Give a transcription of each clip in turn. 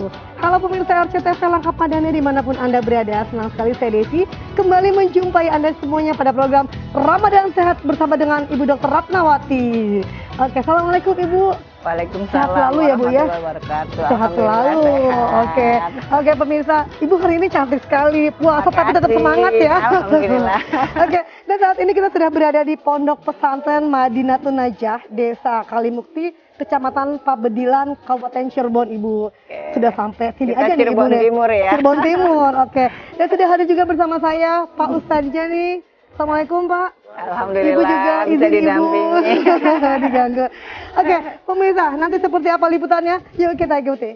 wabarakatuh. Halo pemirsa RCTV lengkap padannya dimanapun Anda berada. Senang sekali saya Desi kembali menjumpai Anda semuanya pada program Ramadan Sehat bersama dengan Ibu Dr. Ratnawati. Oke, Assalamualaikum Ibu. Waalaikumsalam. Sehat selalu ya Bu ya. Sehat selalu. Sehat. Oke pemirsa, Ibu hari ini cantik sekali. Puasa tapi tetap semangat ya. Alhamdulillah. Oke, dan saat ini kita sudah berada di Pondok Pesantren Madinatun Najah, Desa Kalimukti, Kecamatan Pabedilan, Kabupaten Cirebon, Ibu. Sudah sampai sini Kita aja nih Ibu. Cirebon Timur ya. Cirebon Timur, oke. Dan sudah hadir juga bersama saya Pak Ustadznya nih. Assalamualaikum Pak. Alhamdulillah. Ibu juga Bisa izin didampingi. Ibu. Diganggu. Oke, pemirsa, nanti seperti apa liputannya? Yuk kita ikuti.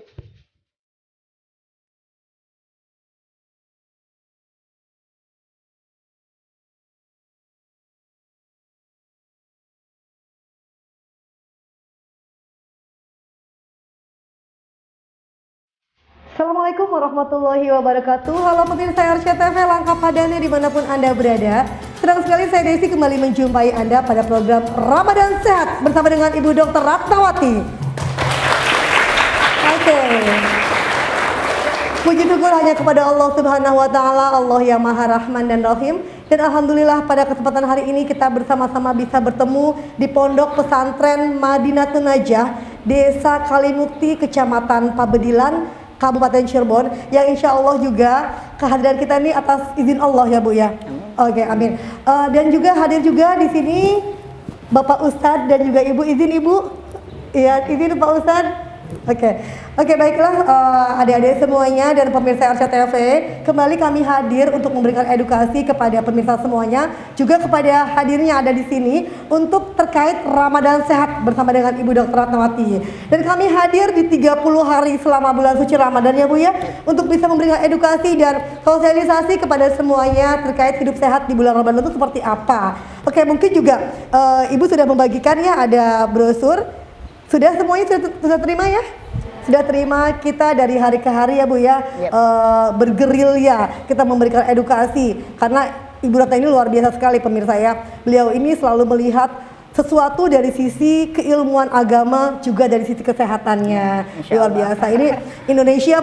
Assalamualaikum warahmatullahi wabarakatuh. Halo pemirsa RCTV lengkap padannya dimanapun Anda berada. Senang sekali saya Desi kembali menjumpai Anda pada program Ramadan Sehat bersama dengan Ibu Dr. Ratnawati. Oke. Puji syukur hanya kepada Allah Subhanahu wa taala, Allah yang Maha Rahman dan Rahim. Dan alhamdulillah pada kesempatan hari ini kita bersama-sama bisa bertemu di Pondok Pesantren Madinatun Najah, Desa Kalimukti, Kecamatan Pabedilan, Kabupaten Cirebon, yang insya Allah juga kehadiran kita ini atas izin Allah ya Bu ya. Oke, amin. Dan juga hadir juga di sini Bapak Ustadz dan juga Ibu. Izin Ibu, ya izin Pak Ustadz. Oke, baiklah adik-adik semuanya dan pemirsa RCTV, kembali kami hadir untuk memberikan edukasi kepada pemirsa semuanya, juga kepada hadirnya ada di sini untuk terkait Ramadan Sehat bersama dengan Ibu Dr. Ratnawati. Dan kami hadir di 30 hari selama bulan suci Ramadan ya Bu ya, untuk bisa memberikan edukasi dan sosialisasi kepada semuanya terkait hidup sehat di bulan Ramadan itu seperti apa. Oke, mungkin juga Ibu sudah membagikan ya, ada brosur. Sudah semuanya sudah terima ya? Sudah terima, kita dari hari ke hari ya Bu ya, bergerilya kita memberikan edukasi karena Ibu Ratna ini luar biasa sekali pemirsa ya. Beliau ini selalu melihat sesuatu dari sisi keilmuan agama juga dari sisi kesehatannya. Luar biasa. Ini Indonesia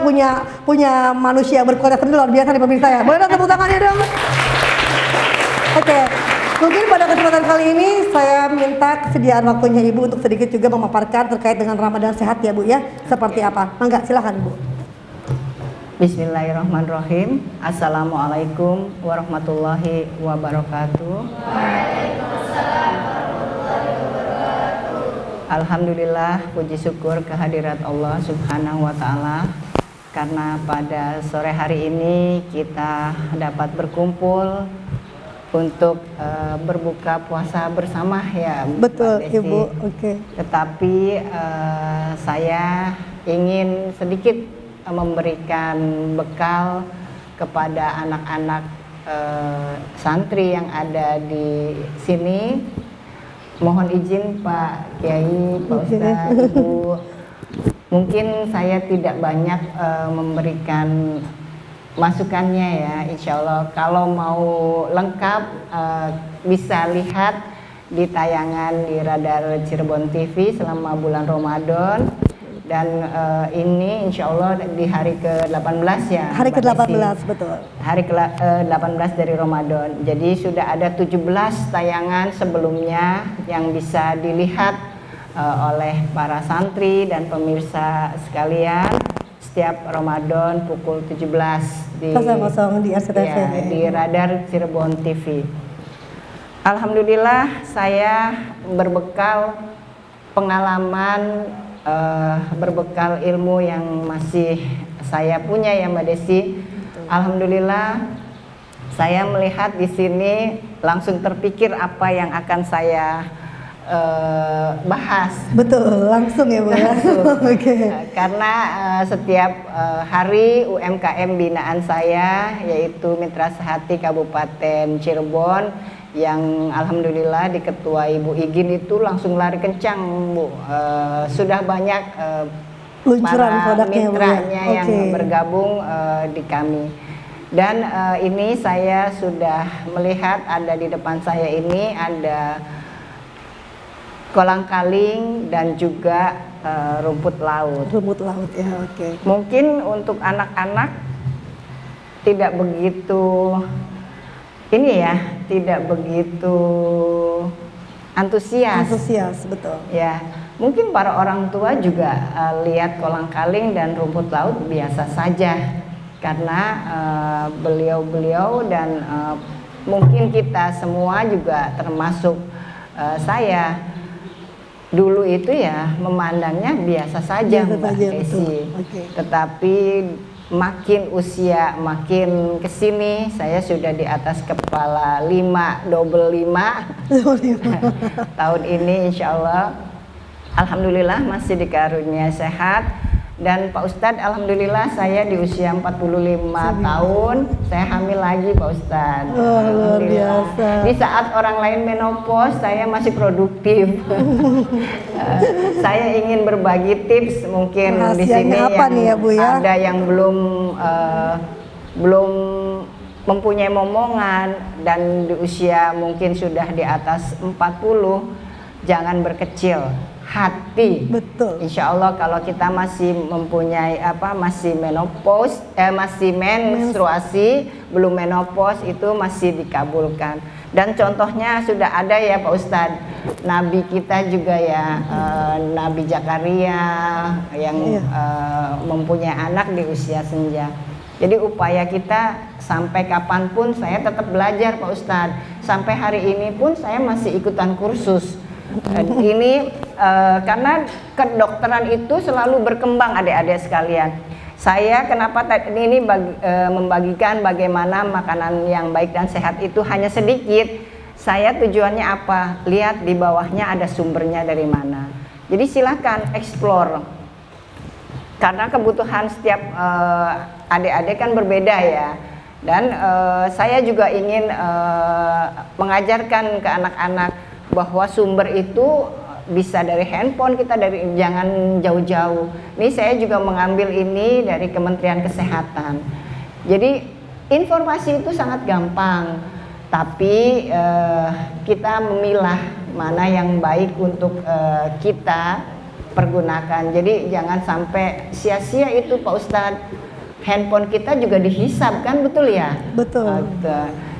punya manusia berkualitas luar biasa nih pemirsa ya. Boleh dong tepuk tangannya dong. Oke. Mungkin pada kesempatan kali ini saya minta kesediaan waktunya Ibu untuk sedikit juga memaparkan terkait dengan Ramadan Sehat ya Bu ya. Seperti apa? Mangga silakan Ibu. Bismillahirrahmanirrahim. Assalamualaikum warahmatullahi wabarakatuh. Alhamdulillah, puji syukur kehadirat Allah Subhanahu wa taala karena pada sore hari ini kita dapat berkumpul untuk berbuka puasa bersama ya. Betul Ibu, oke. Tetapi saya ingin sedikit memberikan bekal kepada anak-anak santri yang ada di sini. Mohon izin Pak Kiai, Pak Ustadz, Ibu. Mungkin saya tidak banyak memberikan masukannya ya, insya Allah kalau mau lengkap bisa lihat di tayangan di Radar Cirebon TV selama bulan Ramadan. Dan ini insya Allah di hari ke-18 ya. Hari ke-18 betul. Hari ke-18 dari Ramadan. Jadi sudah ada 17 tayangan sebelumnya yang bisa dilihat oleh para santri dan pemirsa sekalian setiap Ramadan pukul 17 di RCTV ya, di Radar Cirebon TV. Alhamdulillah saya berbekal pengalaman, berbekal ilmu yang masih saya punya ya Mbak Desi. Alhamdulillah saya melihat di sini langsung terpikir apa yang akan saya bahas. Betul, langsung ya Bu ya. Okay. Karena setiap hari UMKM binaan saya yaitu Mitra Sehati Kabupaten Cirebon yang alhamdulillah diketuai Ibu Igin itu langsung lari kencang Bu. Sudah banyak para mitranya yang bergabung di kami. Dan ini saya sudah melihat ada di depan saya ini ada kolang-kaling dan juga rumput laut. Rumput laut ya, oke. Mungkin untuk anak-anak tidak begitu tidak begitu antusias. Antusias, betul. Ya, mungkin para orang tua juga lihat kolang-kaling dan rumput laut biasa saja karena beliau-beliau dan mungkin kita semua juga termasuk saya dulu itu ya memandangnya biasa saja Biasa Mbak saja, Desi. betul. Oke. Tetapi makin usia makin kesini saya sudah di atas kepala 5 double 5 tahun ini insya Allah alhamdulillah masih dikarunia sehat. Dan Pak Ustadz alhamdulillah saya di usia 45 tahun saya hamil lagi Pak Ustadz. Luar biasa. Di saat orang lain menopause saya masih produktif. Saya ingin berbagi tips mungkin di sini apa yang nih ya, Bu, ya? ada yang belum mempunyai momongan dan di usia mungkin sudah di atas 40, jangan berkecil hati. Betul. Insya Allah kalau kita masih mempunyai masih menopause, masih menstruasi, belum menopause itu masih dikabulkan. Dan contohnya sudah ada ya Pak Ustadz, Nabi kita juga ya, Nabi Zakaria yang mempunyai anak di usia senja. Jadi upaya kita sampai kapanpun saya tetap belajar Pak Ustadz. Sampai hari ini pun saya masih ikutan kursus. Ini karena kedokteran itu selalu berkembang adik-adik sekalian. Saya kenapa ini membagikan bagaimana makanan yang baik dan sehat itu hanya sedikit. Saya tujuannya apa? Lihat di bawahnya ada sumbernya dari mana. Jadi silakan explore. Karena kebutuhan setiap adik-adik kan berbeda ya. Dan saya juga ingin mengajarkan ke anak-anak bahwa sumber itu bisa dari handphone kita, jangan jauh-jauh. Ini saya juga mengambil ini dari Kementerian Kesehatan. Jadi informasi itu sangat gampang, tapi kita memilah mana yang baik untuk kita pergunakan. Jadi jangan sampai sia-sia itu Pak Ustadz. Handphone kita juga dihisap kan, betul ya? Betul.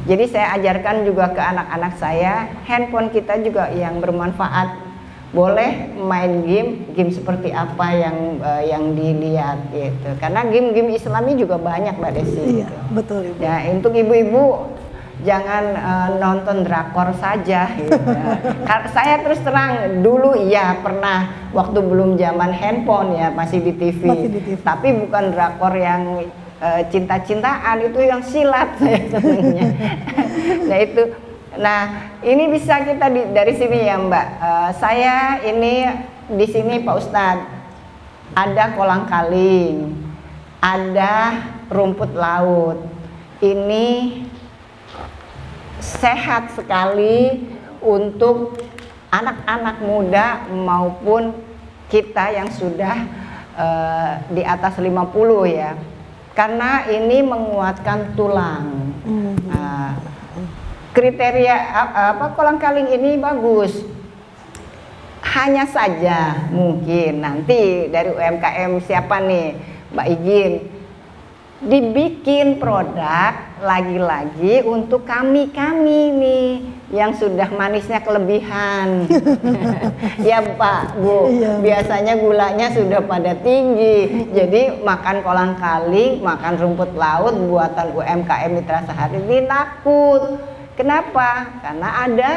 Jadi saya ajarkan juga ke anak-anak saya, handphone kita juga yang bermanfaat. Boleh main game seperti apa yang dilihat gitu. Karena game-game Islami juga banyak Mbak Desi. Iya, gitu. betul Ibu. Ya, untuk ibu-ibu jangan nonton drakor saja gitu. Saya terus terang dulu ya pernah waktu belum zaman handphone ya masih di TV. Masih di TV. Tapi bukan drakor yang cinta-cintaan, itu yang silat saya senangnya. Nah itu, nah ini bisa kita dari sini ya Mbak. Saya ini di sini Pak Ustadz ada kolang-kaling, ada rumput laut. Ini sehat sekali untuk anak-anak muda maupun kita yang sudah di atas 50 ya. Karena ini menguatkan tulang. Nah, kriteria kolang-kaling ini bagus. Hanya saja mungkin nanti dari UMKM siapa nih Mbak Igin dibikin produk lagi-lagi untuk kami nih yang sudah manisnya kelebihan. Ya Pak, Bu, Iya. biasanya gulanya sudah pada tinggi. Jadi makan kolang-kaling, makan rumput laut buatan UMKM Mitra Sehari ini takut. Kenapa? Karena ada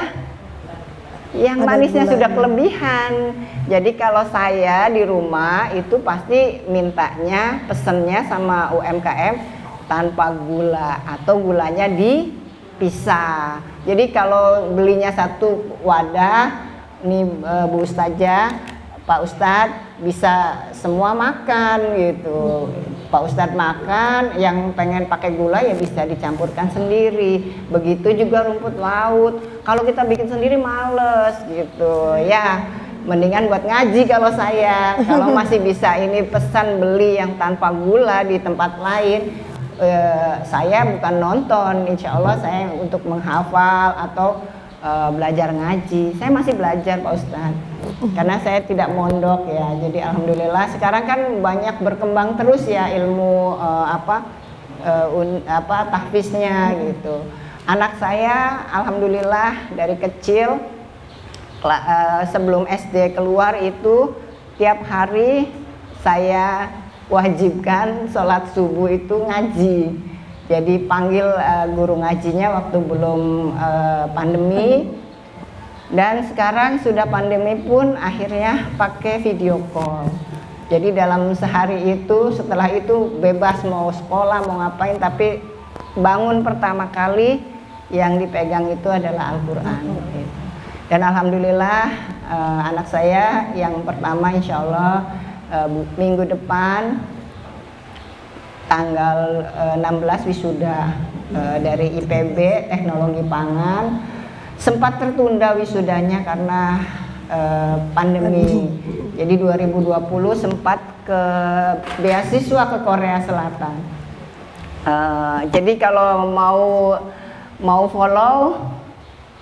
yang manisnya sudah kelebihan. Jadi kalau saya di rumah itu pasti mintanya pesennya sama UMKM tanpa gula atau gulanya dipisah. Jadi kalau belinya satu wadah nih Bu Ustazah, Pak Ustadz bisa semua makan gitu. Pak Ustadz makan, yang pengen pakai gula ya bisa dicampurkan sendiri. Begitu juga rumput laut. Kalau kita bikin sendiri males gitu ya. Mendingan buat ngaji kalau saya. Kalau masih bisa ini pesan beli yang tanpa gula di tempat lain, saya bukan nonton. Insya Allah saya untuk menghafal atau belajar ngaji. Saya masih belajar Pak Ustadz, karena saya tidak mondok ya. Jadi alhamdulillah sekarang kan banyak berkembang terus ya ilmu tahfiznya gitu. Anak saya alhamdulillah dari kecil sebelum SD keluar itu tiap hari saya wajibkan sholat subuh itu ngaji. Jadi panggil guru ngajinya waktu belum pandemi, dan sekarang sudah pandemi pun akhirnya pakai video call. Jadi dalam sehari itu, setelah itu bebas mau sekolah mau ngapain, tapi bangun pertama kali yang dipegang itu adalah Al-Quran. Dan alhamdulillah anak saya yang pertama insya Allah minggu depan tanggal 16 wisuda dari IPB Teknologi Pangan. Sempat tertunda wisudanya karena pandemi. Jadi 2020 sempat ke beasiswa ke Korea Selatan. Jadi kalau mau follow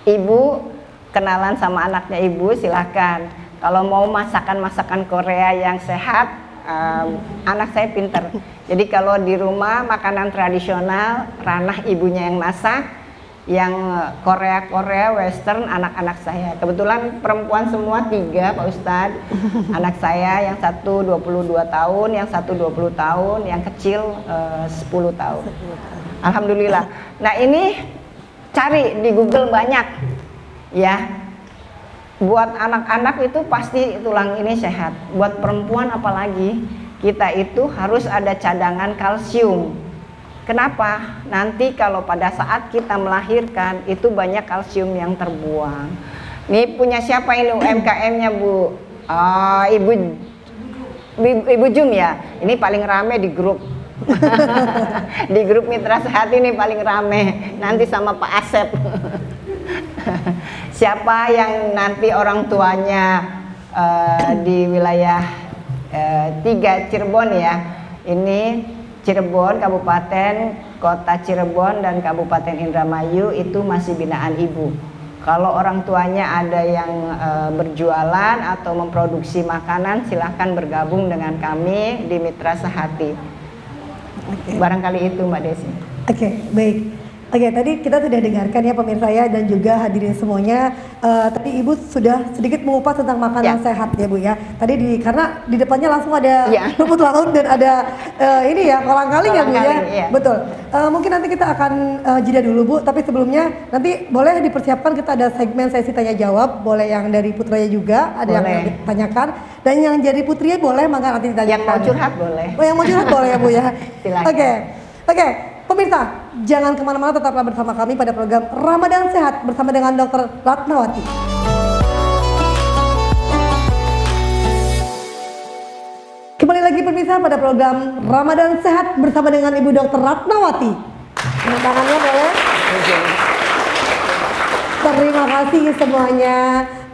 ibu, kenalan sama anaknya ibu silahkan. Kalau mau masakan Korea yang sehat, anak saya pinter. Jadi kalau di rumah makanan tradisional, ranah ibunya yang masak, yang Korea Western anak-anak saya. Kebetulan perempuan semua 3 Pak Ustadz. Anak saya yang satu 22 tahun, yang satu 20 tahun, yang kecil 10 tahun. Alhamdulillah. Nah ini cari di Google banyak ya. Buat anak-anak itu pasti tulang ini sehat. Buat perempuan apalagi, kita itu harus ada cadangan kalsium. Kenapa? Nanti kalau pada saat kita melahirkan itu banyak kalsium yang terbuang. Ini punya siapa ini UMKM-nya Bu? Ibu Jum ya. Ini paling rame di grup. Di grup Mitra Sehat ini paling rame. Nanti sama Pak Asep. Siapa yang nanti orang tuanya di wilayah 3 Cirebon ya. Ini Cirebon, Kabupaten, Kota Cirebon dan Kabupaten Indramayu itu masih binaan ibu. Kalau orang tuanya ada yang berjualan atau memproduksi makanan, silahkan bergabung dengan kami di Mitra Sehati. Barangkali itu Mbak Desi. Oke, baik. Oke, tadi kita sudah dengarkan ya pemirsa ya dan juga hadirin semuanya. Tadi Ibu sudah sedikit mengupas tentang makanan sehat ya Bu ya. Tadi karena di depannya langsung ada rumput laut dan ada ini ya kolang-kaling ya Bu ya. Iya. Betul. Mungkin nanti kita akan jeda dulu Bu. Tapi sebelumnya nanti boleh dipersiapkan kita ada segmen sesi tanya jawab. Boleh yang dari putranya juga ada yang ditanyakan dan yang jadi putrinya boleh maka nanti ditanyakan. Yang mau curhat boleh. Oh yang mau curhat boleh ya Bu ya. Silakan. Oke. Pemirsa, jangan kemana-mana, tetaplah bersama kami pada program Ramadan Sehat bersama dengan Dr. Ratnawati. Kembali lagi pemirsa pada program Ramadan Sehat bersama dengan Ibu Dr. Ratnawati. Tepuk tangannya boleh? Terima kasih semuanya.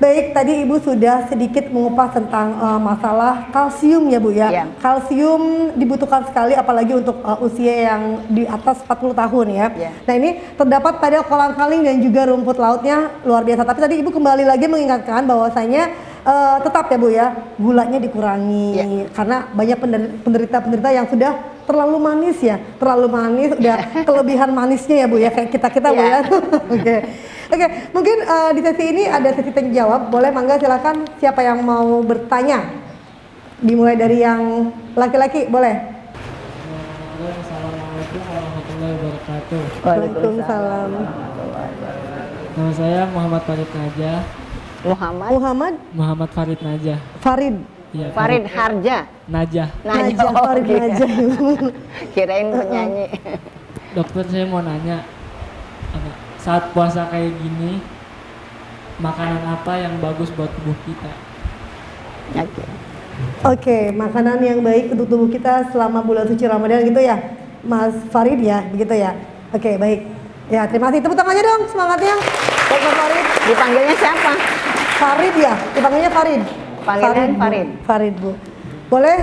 Baik, tadi Ibu sudah sedikit mengupas tentang masalah kalsium ya Bu ya. Kalsium dibutuhkan sekali apalagi untuk usia yang di atas 40 tahun ya. Nah ini terdapat pada kolang-kaling dan juga rumput lautnya luar biasa. Tapi tadi Ibu kembali lagi mengingatkan bahwasanya tetap ya Bu ya, gulanya dikurangi karena banyak penderita-penderita yang sudah terlalu manis ya, terlalu manis, udah kelebihan manisnya ya Bu ya, kayak kita-kita Bu ya. Oke, mungkin di sesi ini ada sesi tanya jawab, boleh mangga silakan siapa yang mau bertanya. Dimulai dari yang laki-laki, boleh. Assalamualaikum warahmatullahi wabarakatuh. Waalaikumsalam. Nama saya Muhammad Farid Najah. Muhammad Farid Najah. Farid. Ya, Farid Harja. Najah. Farid Najah. Kirain penyanyi. Dokter, saya mau nanya, saat puasa kayak gini, makanan apa yang bagus buat tubuh kita? Oke, makanan yang baik untuk tubuh kita selama bulan suci Ramadan gitu ya, Mas Farid ya, begitu ya. Oke, baik. Ya, terima kasih. Tepuk tangannya dong, semangatnya. Baik, Mas Farid. Dipanggilnya siapa? Farid ya, dipanggilnya Farid. Panggilan Farid. Farid Bu. Boleh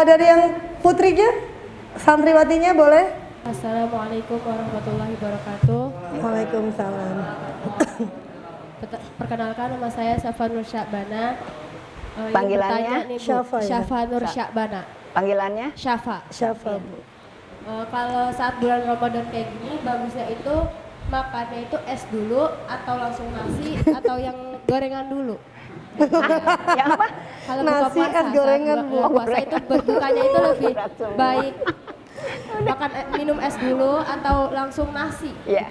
dari yang putrinya, santriwatinya boleh? Assalamualaikum warahmatullahi wabarakatuh. Waalaikumsalam. Perkenalkan, nama saya Syafa Nur Syakbana. Yang Panggilannya? bertanya nih, Bu. Syafa ya? Syafa Nur Syakbana. Panggilannya? Syafa. Syafa, Bu. Kalau saat bulan Ramadan kayak gini, bagusnya itu makannya itu es dulu atau langsung nasi atau yang gorengan dulu. Yang apa? Kalau buka Nasi, puasa, es gorengan, saat Bu. puasa itu berbukanya itu lebih Berat semua. baik makan minum es dulu atau langsung nasi. Iya,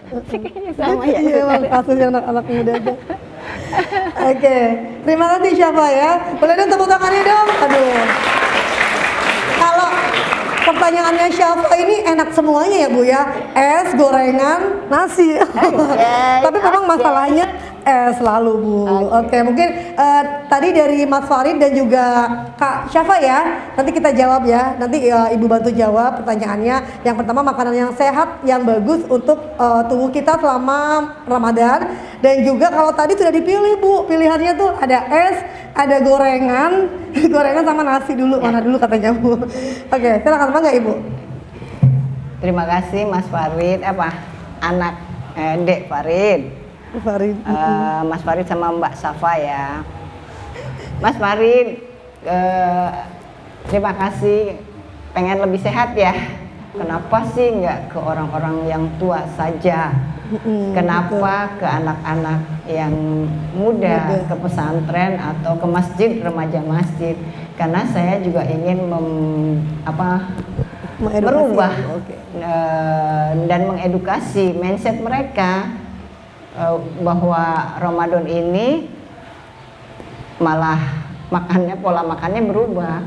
sama ya. Iya, Bang, kasus yang anak-anak muda aja. Oke, terima kasih Syafa ya. Boleh dong tepuk tangannya dong. Aduh. Kalau pertanyaannya Syafa ini enak semuanya ya Bu ya. Es, gorengan, nasi. Tapi memang masalahnya es selalu Bu. Oke, mungkin tadi dari Mas Farid dan juga Kak Syafa ya. Nanti kita jawab ya. Nanti Ibu bantu jawab pertanyaannya. Yang pertama, makanan yang sehat, yang bagus untuk tubuh kita selama Ramadan. Dan juga kalau tadi sudah dipilih Bu, pilihannya tuh ada es, ada gorengan, gorengan sama nasi dulu. Mana dulu katanya Bu. Oke, silakan Bangga Ibu. Terima kasih Mas Farid, anak Dek Farid. Farid. Mas Farid sama Mbak Safa ya. Mas Farid, terima kasih, pengen lebih sehat ya. Kenapa sih nggak ke orang-orang yang tua saja? Kenapa ke anak-anak yang muda, ke pesantren atau ke masjid, remaja masjid? Karena saya juga ingin merubah dan mengedukasi mindset mereka bahwa Ramadan ini malah pola makannya berubah.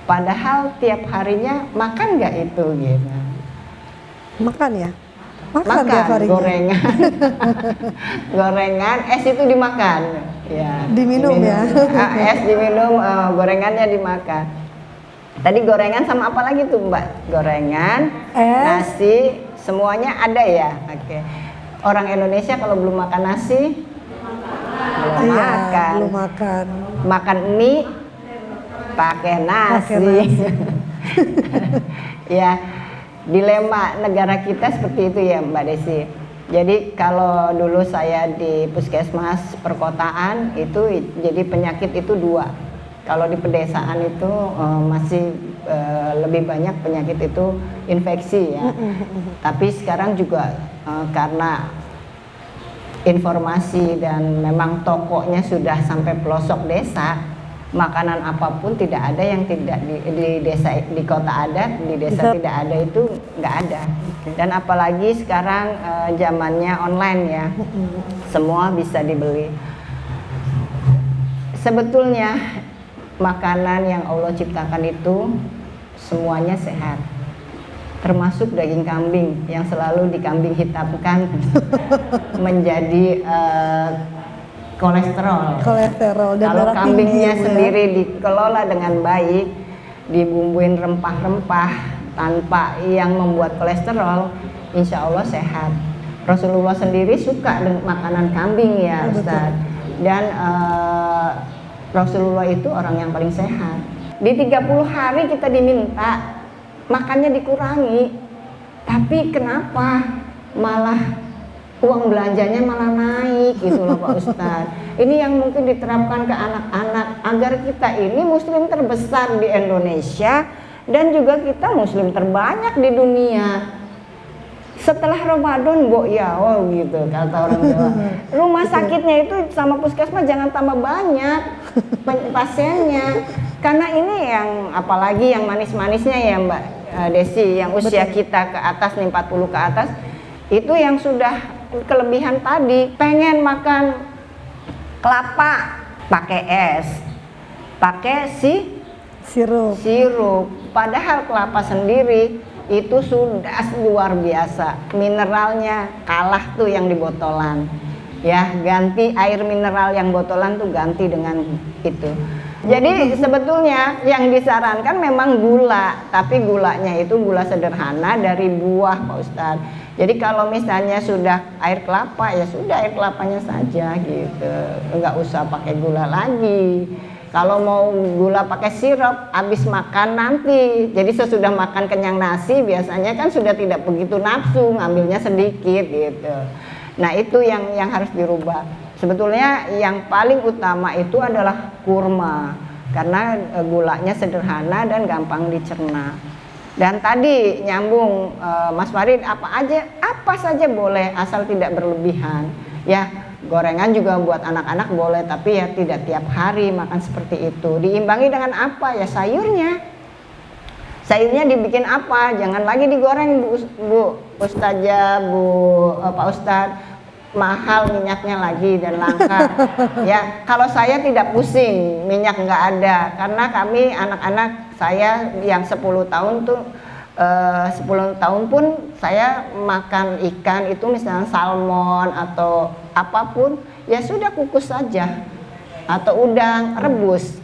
Padahal tiap harinya makan nggak itu gitu. Makan ya? Makan tiap harinya. Gorengan, gorengan, es itu dimakan, ya. Diminum ya? Es diminum, gorengannya dimakan. Tadi gorengan sama apa lagi tuh Mbak? Gorengan, es, nasi, semuanya ada ya. Oke. Orang Indonesia kalau belum makan nasi, belum makan. Makan mie, pakai nasi. Ya, dilema negara kita seperti itu ya Mbak Desi. Jadi kalau dulu saya di puskesmas perkotaan itu jadi penyakit itu 2. Kalau di pedesaan itu masih lebih banyak penyakit itu infeksi ya. Tapi sekarang juga karena informasi dan memang tokonya sudah sampai pelosok desa, makanan apapun tidak ada yang tidak di desa, di kota ada, di desa tidak ada, itu nggak ada. Dan apalagi sekarang zamannya online ya, semua bisa dibeli. Sebetulnya makanan yang Allah ciptakan itu semuanya sehat, termasuk daging kambing yang selalu dikambing hitamkan menjadi kolesterol. Dan kalau darah kambingnya tinggi, sendiri dikelola dengan baik, dibumbuin rempah-rempah tanpa yang membuat kolesterol, insya Allah sehat. Rasulullah sendiri suka dengan makanan kambing ya Ustaz. Dan Rasulullah itu orang yang paling sehat. Di 30 hari kita diminta makannya dikurangi, tapi kenapa malah uang belanjanya malah naik gitu loh Pak Ustadz. Ini yang mungkin diterapkan ke anak-anak agar kita ini muslim terbesar di Indonesia dan juga kita muslim terbanyak di dunia. Setelah Ramadan gitu kata orang Jawa. Rumah sakitnya itu sama puskesmas jangan tambah banyak pasiennya. Karena ini yang apalagi yang manis-manisnya ya Mbak Desi, yang usia kita ke atas nih 40 ke atas, itu yang sudah kelebihan tadi, pengen makan kelapa pakai es, pakai sirup. Padahal kelapa sendiri itu sudah luar biasa, mineralnya kalah tuh yang di botolan. Ya, ganti air mineral yang botolan tuh ganti dengan itu. Jadi sebetulnya yang disarankan memang gula, tapi gulanya itu gula sederhana dari buah Pak Ustadz. Jadi kalau misalnya sudah air kelapa, ya sudah air kelapanya saja gitu, nggak usah pakai gula lagi. Kalau mau gula pakai sirup, habis makan nanti. Jadi sesudah makan kenyang nasi biasanya kan sudah tidak begitu nafsu, ngambilnya sedikit gitu. Nah itu yang harus dirubah. Sebetulnya yang paling utama itu adalah kurma karena gulanya sederhana dan gampang dicerna. Dan tadi nyambung Mas Farid, apa saja boleh asal tidak berlebihan. Ya, gorengan juga buat anak-anak boleh, tapi ya tidak tiap hari makan seperti itu. Diimbangi dengan apa? Ya sayurnya. Sayurnya dibikin apa? Jangan lagi digoreng Bu Ustazah, Pak Ustadz, mahal minyaknya lagi dan langka. Ya, kalau saya tidak pusing, minyak nggak ada, karena kami anak-anak saya yang 10 tahun tuh 10 tahun pun saya makan ikan itu misalnya salmon atau apapun, ya sudah kukus saja atau udang rebus.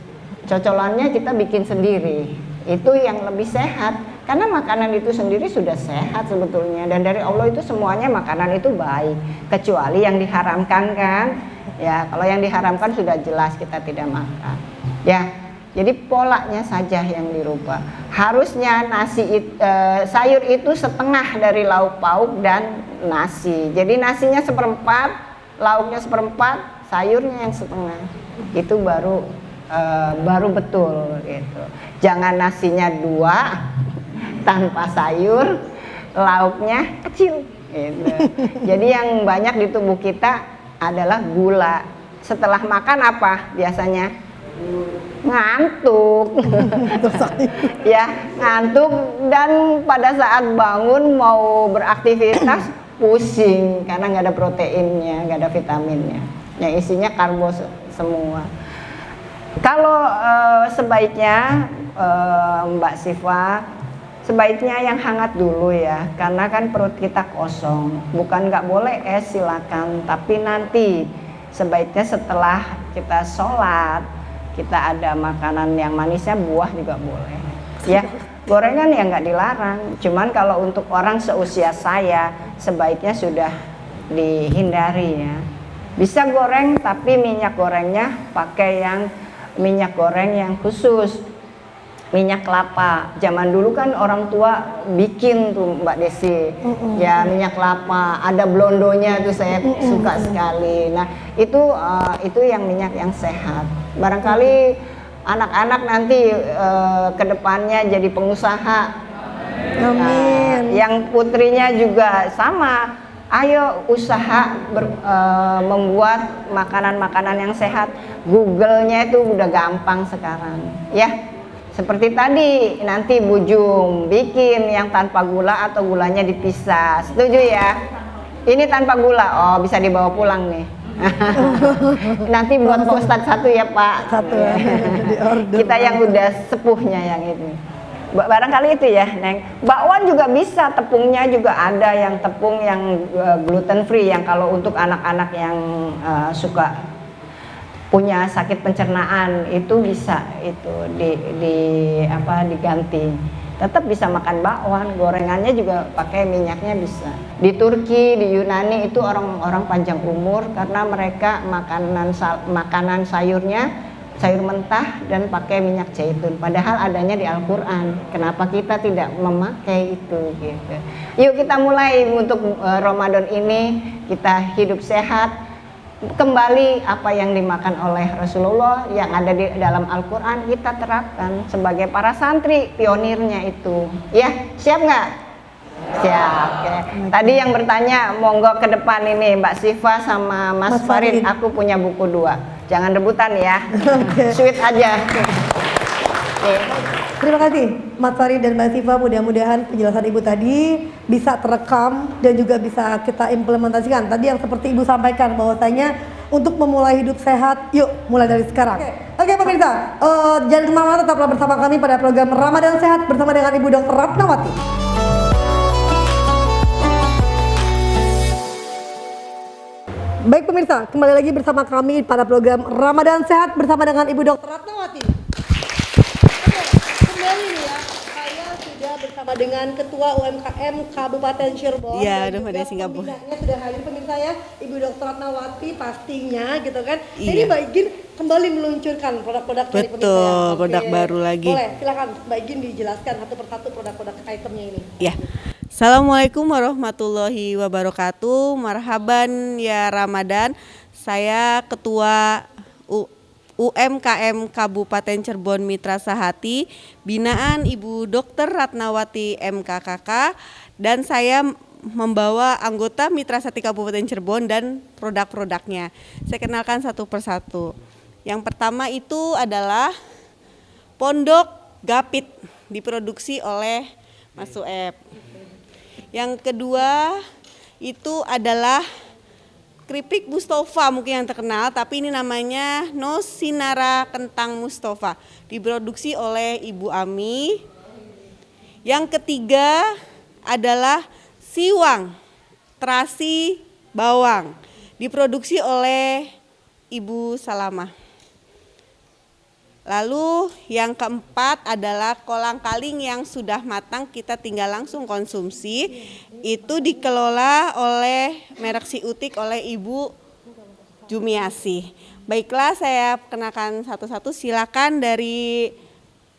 Cocolannya kita bikin sendiri. Itu yang lebih sehat karena makanan itu sendiri sudah sehat sebetulnya, dan dari Allah itu semuanya makanan itu baik kecuali yang diharamkan kan. Ya, kalau yang diharamkan sudah jelas kita tidak makan. Ya, jadi polanya saja yang dirubah. Harusnya sayur itu setengah dari lauk pauk dan nasi. Jadi nasinya seperempat, lauknya seperempat, sayurnya yang setengah. Itu baru betul gitu. Jangan nasinya 2 tanpa sayur, lauknya kecil gitu. Jadi yang banyak di tubuh kita adalah gula. Setelah makan apa biasanya? Ngantuk. Ya, ngantuk, dan pada saat bangun mau beraktivitas pusing karena nggak ada proteinnya, nggak ada vitaminnya. Yang isinya karbo semua. Kalau sebaiknya Mbak Siva, sebaiknya yang hangat dulu ya, karena kan perut kita kosong. Bukan nggak boleh silakan, tapi nanti sebaiknya setelah kita sholat, kita ada makanan yang manisnya, buah juga boleh. Ya, gorengan ya nggak dilarang. Cuman kalau untuk orang seusia saya, sebaiknya sudah dihindari ya. Bisa goreng, tapi minyak gorengnya pakai yang minyak goreng yang khusus, minyak kelapa. Zaman dulu kan orang tua bikin tuh Mbak Desi, ya minyak kelapa, ada blondonya tuh saya suka sekali. Nah itu yang minyak yang sehat. Barangkali anak-anak nanti kedepannya jadi pengusaha. Amin. Yang putrinya juga sama. Ayo usaha membuat makanan-makanan yang sehat. Google-nya itu udah gampang sekarang ya. Seperti tadi nanti Bu Jum bikin yang tanpa gula atau gulanya dipisah. Setuju ya? Ini tanpa gula. Oh, bisa dibawa pulang nih. Nanti buat Pak Ustadz 1 ya Pak. 1 Kita yang udah sepuhnya yang ini. Barangkali itu ya, Neng. Bakwan juga bisa, tepungnya juga ada yang tepung yang gluten free, yang kalau untuk anak-anak yang suka punya sakit pencernaan itu bisa itu diganti. Tetap bisa makan bakwan, gorengannya juga pakai minyaknya bisa. Di Turki, di Yunani itu orang-orang panjang umur karena mereka makanan sayurnya sayur mentah dan pakai minyak zaitun, padahal adanya di Al-Quran. Kenapa kita tidak memakai itu gitu. Yuk kita mulai untuk Ramadan ini, kita hidup sehat, kembali apa yang dimakan oleh Rasulullah yang ada di dalam Al-Quran kita terapkan sebagai para santri pionirnya itu. Ya, siap nggak? Siap. Oke. Tadi yang bertanya monggo ke depan ini Mbak Siva sama Mas Farid, aku punya buku 2. Jangan rebutan ya. Sweet aja. Terima kasih Mas Farid dan Mbak Siva, mudah-mudahan penjelasan Ibu tadi bisa terekam dan juga bisa kita implementasikan. Tadi yang seperti Ibu sampaikan bahwasanya untuk memulai hidup sehat, yuk mulai dari sekarang. Oke pemirsa, jangan kemana-mana, tetaplah bersama kami pada program Ramadan Sehat bersama dengan Ibu Dr. Ratnawati. Baik pemirsa, kembali lagi bersama kami pada program Ramadan Sehat bersama dengan Ibu Dr. Ratnawati. Oke, kembali nih ya, saya sudah bersama dengan Ketua UMKM Kabupaten Cirebon. Iya, udah pada Singapura. Pembinanya sudah hadir pemirsa ya, Ibu Dr. Ratnawati pastinya gitu kan. Iya. Ini Mbak Igin kembali meluncurkan produk-produk dari pemirsa. Betul, Ya. produk baru lagi. Boleh, silakan Mbak Igin dijelaskan satu persatu produk-produk itemnya ini. Ya. Assalamualaikum warahmatullahi wabarakatuh. Marhaban ya Ramadan. Saya Ketua UMKM Kabupaten Cirebon Mitra Sahati, binaan Ibu Dr. Ratnawati MKKK, dan saya membawa anggota Mitra Sahati Kabupaten Cirebon dan produk-produknya. Saya kenalkan satu persatu. Yang pertama itu adalah Pondok Gapit, diproduksi oleh Mas Sueb. Yang kedua itu adalah keripik Mustofa, mungkin yang terkenal, tapi ini namanya Nosinara Kentang Mustofa, diproduksi oleh Ibu Ami. Yang ketiga adalah Siwang Terasi Bawang, diproduksi oleh Ibu Salamah. Lalu yang keempat adalah kolang-kaling yang sudah matang, kita tinggal langsung konsumsi. Itu dikelola oleh merek Si Utik oleh Ibu Jumiasi. Baiklah, saya kenakan satu-satu. Silakan dari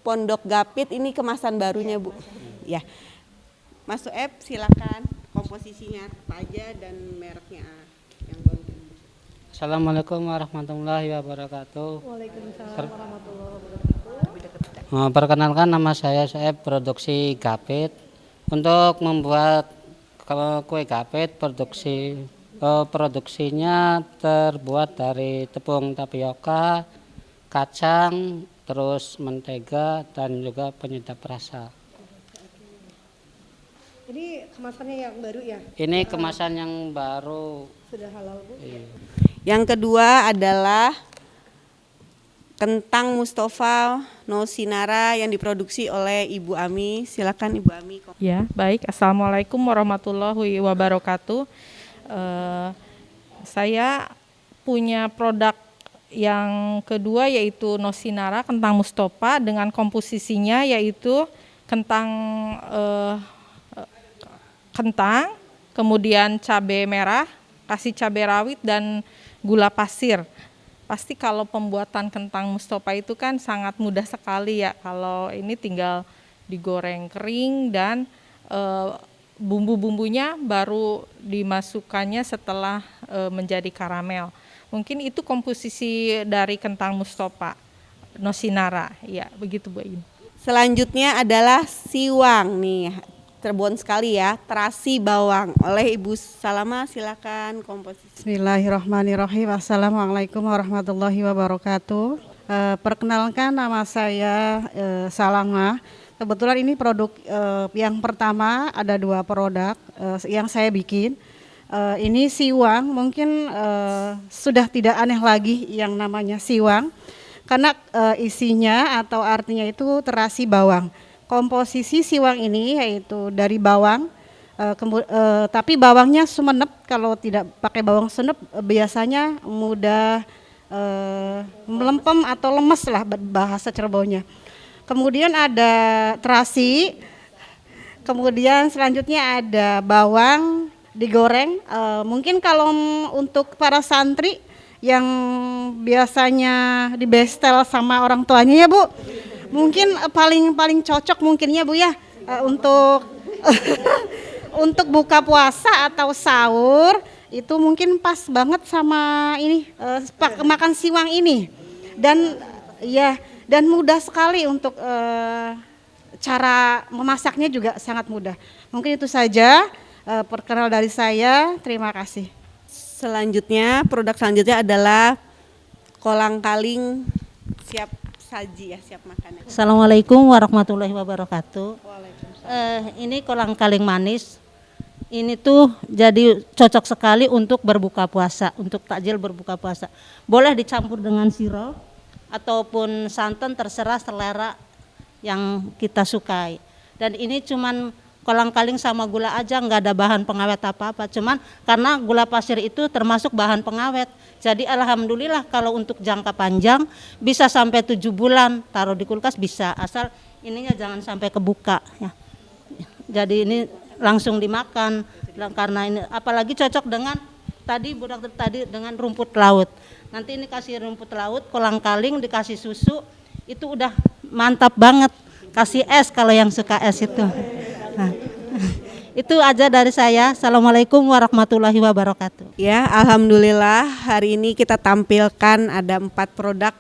Pondok Gapit, ini kemasan barunya Bu. Ya, Mas Sueb silakan, komposisinya apa aja dan mereknya yang baru. Assalamualaikum warahmatullahi wabarakatuh. Waalaikumsalam warahmatullahi wabarakatuh. Perkenalkan, nama saya Sueb, produksi Gapit. Untuk membuat kue Gapit, produksinya terbuat dari tepung tapioka, kacang, terus mentega, dan juga penyedap rasa. Ini kemasannya yang baru ya? Ini kemasan yang baru. Sudah halal Bu? Iya. Yang kedua adalah Kentang Mustofa Nosinara yang diproduksi oleh Ibu Ami. Silakan Ibu Ami. Ya, baik. Assalamualaikum warahmatullahi wabarakatuh. Saya punya produk yang kedua yaitu Nosinara Kentang Mustofa dengan komposisinya yaitu kentang, kemudian cabai merah, kasih cabai rawit dan gula pasir. Pasti kalau pembuatan kentang Mustofa itu kan sangat mudah sekali ya. Kalau ini tinggal digoreng kering dan bumbu-bumbunya baru dimasukkannya setelah menjadi karamel. Mungkin itu komposisi dari kentang Mustofa Nosinara. Ya, begitu Bu Ain. Selanjutnya adalah Siwang nih. Cirebon sekali ya, terasi bawang oleh Ibu Salama. Silakan komposisi. Bismillahirrahmanirrahim. Assalamualaikum warahmatullahi wabarakatuh. Perkenalkan, nama saya Salama. Kebetulan ini produk yang pertama, ada 2 produk yang saya bikin. Ini Siwang, mungkin sudah tidak aneh lagi yang namanya Siwang karena isinya atau artinya itu terasi bawang. Komposisi Siwang ini yaitu dari bawang, tapi bawangnya sumenep. Kalau tidak pakai bawang senep biasanya mudah melempem atau lemes lah bahasa Cirebonnya. Kemudian ada terasi, kemudian selanjutnya ada bawang digoreng. Mungkin kalau untuk para santri yang biasanya dibestel sama orang tuanya ya Bu, mungkin paling cocok mungkinnya Bu ya untuk untuk buka puasa atau sahur itu mungkin pas banget sama ini makan Siwang ini. Dan mudah sekali untuk cara memasaknya juga sangat mudah. Mungkin itu saja perkenal dari saya. Terima kasih. Selanjutnya, produk selanjutnya adalah kolang-kaling siap saji ya, siap makan. Assalamualaikum warahmatullahi wabarakatuh. Ini kolang-kaling manis. Ini tuh jadi cocok sekali untuk berbuka puasa, untuk takjil berbuka puasa. Boleh dicampur dengan sirup ataupun santan, terserah selera yang kita sukai. Dan ini cuman kolang-kaling sama gula aja, nggak ada bahan pengawet apa-apa. Cuman karena gula pasir itu termasuk bahan pengawet. Jadi alhamdulillah kalau untuk jangka panjang bisa sampai 7 bulan taruh di kulkas bisa, asal ininya jangan sampai kebuka ya. Jadi ini langsung dimakan karena ini apalagi cocok dengan tadi dengan rumput laut. Nanti ini kasih rumput laut, kolang-kaling dikasih susu itu udah mantap banget. Kasih es kalau yang suka es itu. Nah, Itu aja dari saya. Assalamualaikum warahmatullahi wabarakatuh. Ya, alhamdulillah hari ini kita tampilkan ada 4 produk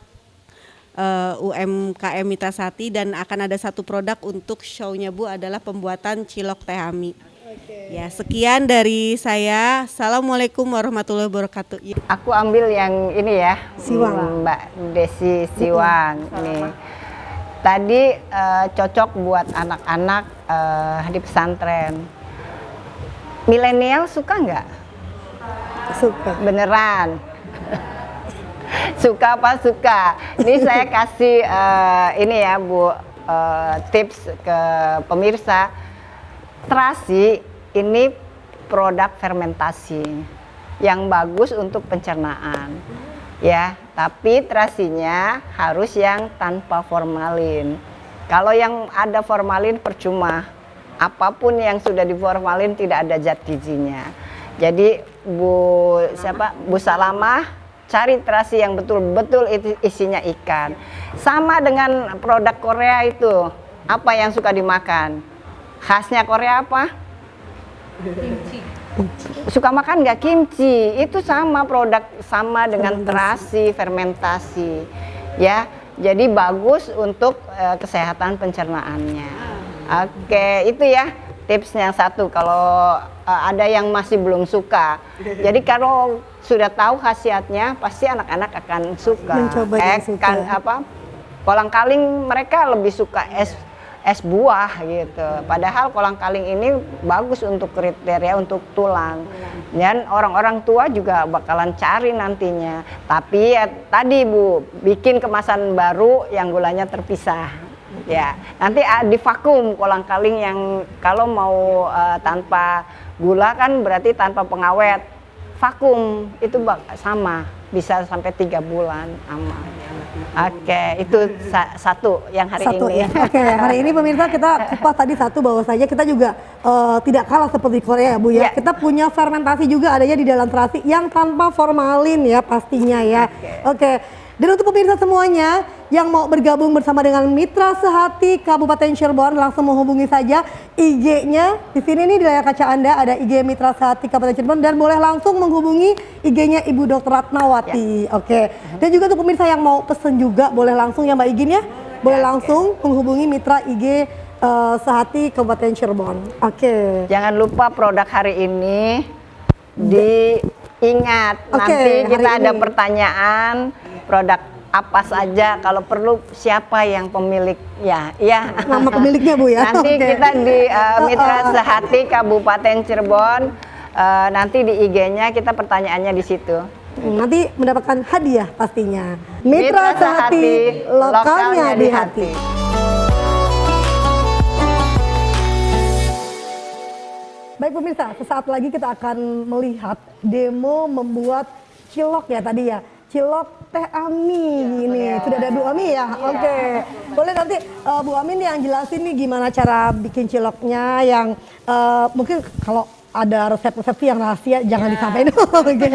UMKM Mitra Sati dan akan ada 1 produk untuk show-nya Bu adalah pembuatan cilok teh ami. Ya, sekian dari saya. Assalamualaikum warahmatullahi wabarakatuh. Ya. Aku ambil yang ini ya, Siwang. Mbak Desi Siwang. Nih. Tadi cocok buat anak-anak di pesantren. Milenial suka nggak? Suka. Beneran? Suka apa suka? Ini saya kasih ini ya Bu, tips ke pemirsa. Terasi ini produk fermentasi yang bagus untuk pencernaan. Ya, tapi terasinya harus yang tanpa formalin. Kalau yang ada formalin percuma. Apapun yang sudah diformalin tidak ada zat gizinya. Jadi Bu Salamah cari terasi yang betul-betul isinya ikan. Sama dengan produk Korea itu. Apa yang suka dimakan? Khasnya Korea apa? Kimchi. Suka makan nggak kimchi? Itu sama produk sama dengan terasi fermentasi. Ya, jadi bagus untuk kesehatan pencernaannya. Oke, itu ya tipsnya yang 1 kalau ada yang masih belum suka. Jadi kalau sudah tahu khasiatnya pasti anak-anak akan suka. Mencoba yang suka. Kolang-kaling mereka lebih suka es buah gitu. Padahal kolang-kaling ini bagus untuk kriteria untuk tulang. Dan orang-orang tua juga bakalan cari nantinya. Tapi ya tadi Bu, bikin kemasan baru yang gulanya terpisah. Ya, nanti divakum kolang-kaling yang kalau mau tanpa gula kan berarti tanpa pengawet. Vakum itu sama, bisa sampai 3 bulan aman. Oke, itu 1 yang hari ini. Ya. Oke, hari ini pemirsa kita kupas tadi 1 bahwasanya kita juga tidak kalah seperti Korea ya Bu ya. Kita punya fermentasi juga adanya di dalam terasi yang tanpa formalin ya pastinya ya. Oke. Dan untuk pemirsa semuanya yang mau bergabung bersama dengan Mitra Sehati Kabupaten Cirebon langsung menghubungi saja IG-nya. Di sini nih di layar kaca Anda ada IG Mitra Sehati Kabupaten Cirebon dan boleh langsung menghubungi IG-nya Ibu Dr. Ratnawati. Oke. Dan juga untuk pemirsa yang mau pesen juga boleh langsung ya Mbak Igin ya. Boleh langsung menghubungi Mitra IG Sehati Kabupaten Cirebon. Oke. Jangan lupa produk hari ini diingat. Nanti kita ada pertanyaan produk apa saja, kalau perlu siapa yang pemilik ya nama pemiliknya Bu ya. Nanti kita di Mitra Sehati Kabupaten Cirebon, nanti di IG-nya kita pertanyaannya di situ. Nanti mendapatkan hadiah pastinya. Mitra Sehati, lokalnya di hati. Baik pemirsa, sesaat lagi kita akan melihat demo membuat cilok ya tadi ya. Cilok teh ami ini. Sudah ada Bu Ami ya? Oke. Boleh nanti Bu Ami nih yang jelasin nih gimana cara bikin ciloknya yang mungkin kalau ada resep-resep yang rahasia jangan disampaikan. Oke.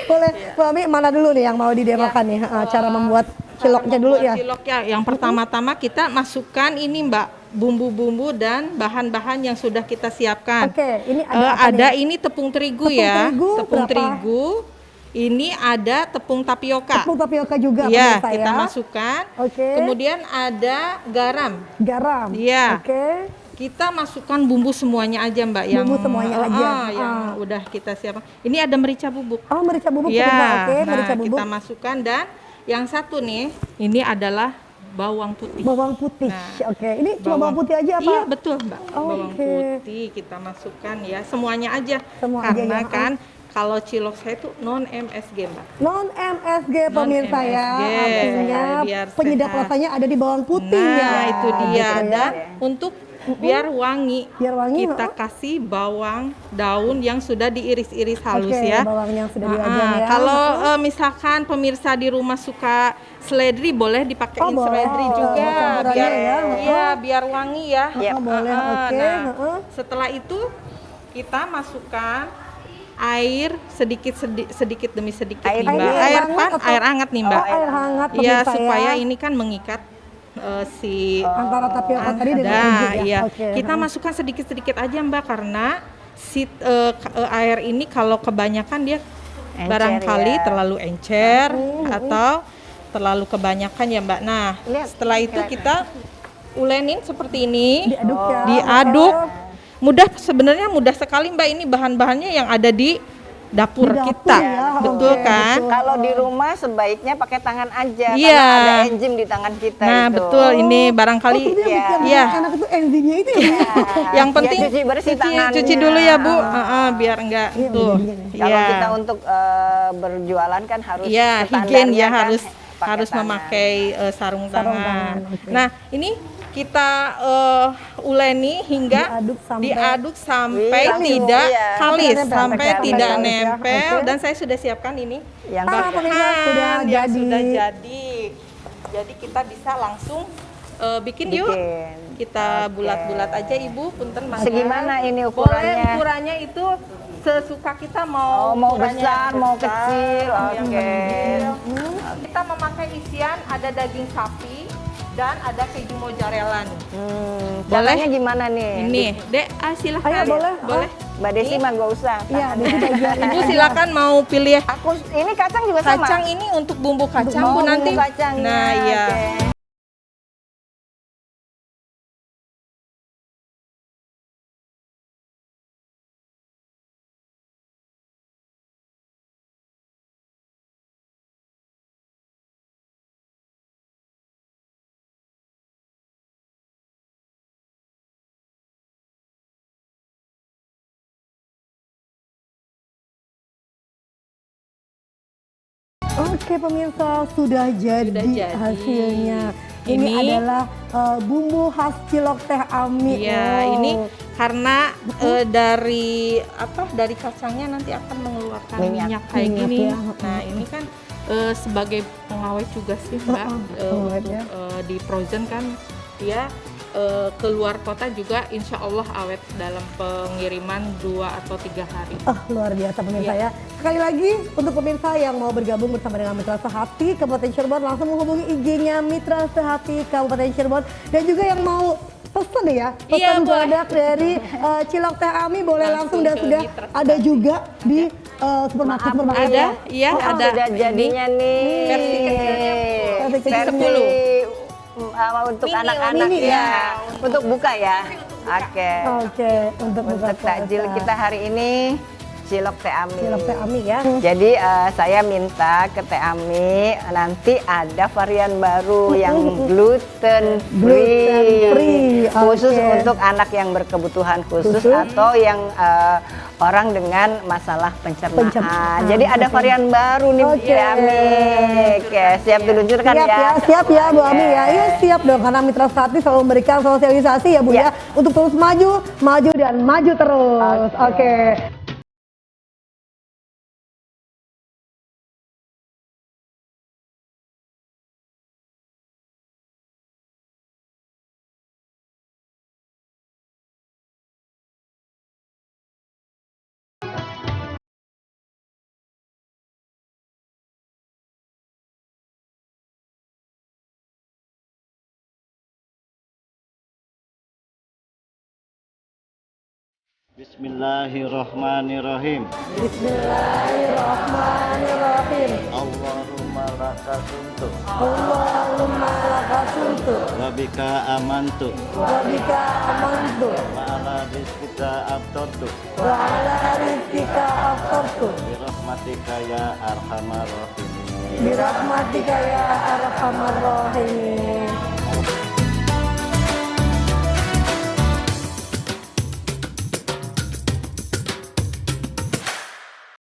Boleh Bu Ami mana dulu nih yang mau didemokan nih cara membuat ciloknya dulu ya. Ciloknya yang pertama-tama kita masukkan ini Mbak bumbu-bumbu dan bahan-bahan yang sudah kita siapkan. Oke, ini ada ada ini tepung terigu ya. Tepung terigu. Ini ada tepung tapioka. Tepung tapioka juga ya, pemirsa kita ya. masukkan. Oke. Kemudian ada garam. Garam. Iya. Oke. Kita masukkan bumbu semuanya aja Mbak yang bumbu semuanya aja. Yang udah kita siapkan. Ini ada merica bubuk. Oh, merica bubuk ya. Oke, Nah, merica bubuk. kita masukkan dan yang satu nih, ini adalah bawang putih. Bawang putih. Nah, Oke, ini cuma bawang putih aja apa? Iya, betul, Mbak. Bawang putih kita masukkan ya, semuanya aja. Karena aja, kan kalau cilok saya itu non MSG, Mbak. Non MSG pemirsa ya. Artinya biar penyedap sehat. rasanya ada di bawang putih ya. Nah, itu dia. Gitu ya. Dan untuk biar wangi, kita kasih bawang daun yang sudah diiris-iris halus ya. Bawang yang sudah diajar ya. Kalau misalkan pemirsa di rumah suka seledri, boleh dipakai seledri juga biar biar wangi ya. Boleh. Oke. Nah, setelah itu kita masukkan air sedikit demi sedikit nih Mbak. Air hangat nih Mbak. Air hangat ya supaya ini kan mengikat si Antara tapioka tadi dengan keju ya? iya. Oke. Kita masukkan sedikit-sedikit aja Mbak, karena si air ini kalau kebanyakan dia Encer, barangkali ya. terlalu encer atau terlalu kebanyakan ya Mbak. Nah, Lihat, setelah itu kita ulenin seperti ini, Diaduk ya. diaduk. Mudah, sebenarnya mudah sekali Mbak, ini bahan-bahannya yang ada di dapur, Di dapur kita, ya, betul oke, kan? betul. Kalau di rumah sebaiknya pakai tangan aja Iya. karena ada enzim di tangan kita Nah, itu. betul, ini barangkali Oh, itu yang bikin Iya. enak itu enzimnya itu ya. yang penting cuci bersih tangannya. cuci dulu ya Bu, biar enggak itu. Kalau Iya. kita untuk berjualan kan harus Iya, standarnya higien ya, kan harus pakai harus tangan. memakai sarung tangan. tangan, oke. Nah, ini kita uleni hingga Diaduk sampai- sampai tidak iya. kalis, Sampai sampai nempel, tidak kalis ya, nempel. oke. Dan saya sudah siapkan ini Yang pemirsa, sudah yang jadi. sudah jadi. Jadi kita bisa langsung bikin yuk. bikin. Kita Oke. bulat-bulat aja Ibu, punten Mas. Segimana ini Boleh ukurannya? ukurannya itu sesuka kita Oh, mau ukurannya besar, yang mau besar, kecil. mau yang Oke. kecil. Kita memakai isian ada daging sapi dan ada keju mozzarella nih. Caranya gimana nih? Ini, Dek, silakan. Ayo, boleh. Boleh. Mbak Desi mah gak usah. Iya, Desi bagian Ibu silakan mau pilih Aku ini kacang juga sama. kacang ini untuk bumbu kacang Oh, Bu nanti. bumbu kacangnya. Nah, iya. Oke. Oke pemirsa, sudah jadi hasilnya. Ini Ini- adalah bumbu khas cilok teh Ami. Iya, Oh. ini karena dari dari kacangnya nanti akan mengeluarkan minyak kayak Minyak gini. ya. Nah, ini kan sebagai pengawet juga sih Mbak, pengawet untuk ya. di frozen kan dia keluar kota juga insya Allah awet dalam pengiriman 2 atau 3 hari. Luar biasa pemirsa Iya. ya. Sekali lagi untuk pemirsa yang mau bergabung bersama dengan Mitra Sehati Kabupaten Cirebon langsung menghubungi IG-nya Mitra Sehati Kabupaten Cirebon, dan juga yang mau pesen ya, Iya, pesan boleh. produk dari Cilok Teh Ami boleh langsung, dan ke sudah Mitra ada juga di supermarket Ada, iya ada. Sudah jadinya nih. Versi kecilnya, versi kecilnya. Versi untuk Mini, anak-anak mini ya. ya. Untuk buka ya. Oke. Oke, untuk buka Untuk takjil puasa. kita hari ini cilok Teh Ami. Cilok Teh Ami ya. Jadi saya minta ke Teh Ami nanti ada varian baru yang gluten free, khusus oke. untuk anak yang berkebutuhan khusus atau yang orang dengan masalah pencernaan. Jadi ada varian baru nih Oke. Teh Ami. Oke, siap diluncurkan Siap ya, siap ya Bu Ami ya. Iya siap dong, karena Mitra Sehati selalu memberikan sosialisasi ya Bu ya, untuk terus maju dan maju terus. Oke. Bismillahirrahmanirrahim. Bismillahirrahmanirrahim. Allahumma laka suntu Allahumma lakasuntu wa bika amantu wa bika amantu wa ala rizqika aftartu wa ala rizqika aftartu bi rahmatika ya arhamar rahimin. birahmatika ya arhamar rahimin.